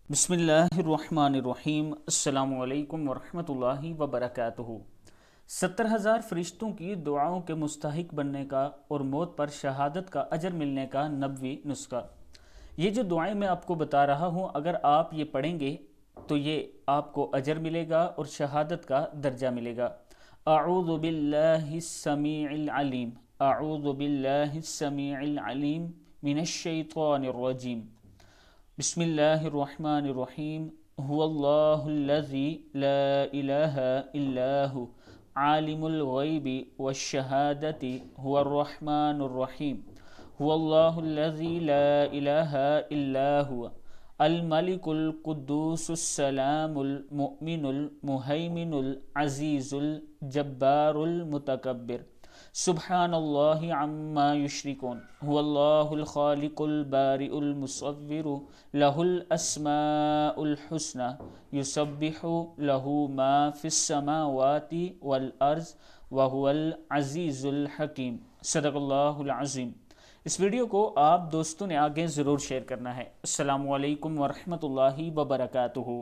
بسم اللہ الرحمن الرحیم۔ السلام علیکم ورحمۃ اللہ وبرکاتہ۔ 70,000 فرشتوں کی دعاؤں کے مستحق بننے کا اور موت پر شہادت کا اجر ملنے کا نبوی نسخہ۔ یہ جو دعائیں میں آپ کو بتا رہا ہوں، اگر آپ یہ پڑھیں گے تو یہ آپ کو اجر ملے گا اور شہادت کا درجہ ملے گا۔ اعوذ باللہ السمیع العلیم، اعوذ باللہ السمیع العلیم من الشیطان الرجیم، بسم اللہ الرحمن الرحیم، هو اللہ الذی لا الہ الا هو عالم الغیب والشہادۃ هو الرحمن الرحیم، هو اللہ الذی لا الہ الا هو الملک القدوس السلام المؤمن المہیمن العزیز الجبار المتکبر، سبحان اللہ عما یشرکون، هو اللہ الخالق البارئ المصور، لہ الاسماء الحسنى، یسبح لہ ما فی السماوات والارض وہو العزیز الحکیم۔ صدق اللہ العظیم۔ اس ویڈیو کو آپ دوستوں نے آگے ضرور شیئر کرنا ہے۔ السلام علیکم ورحمۃ اللہ وبرکاتہ۔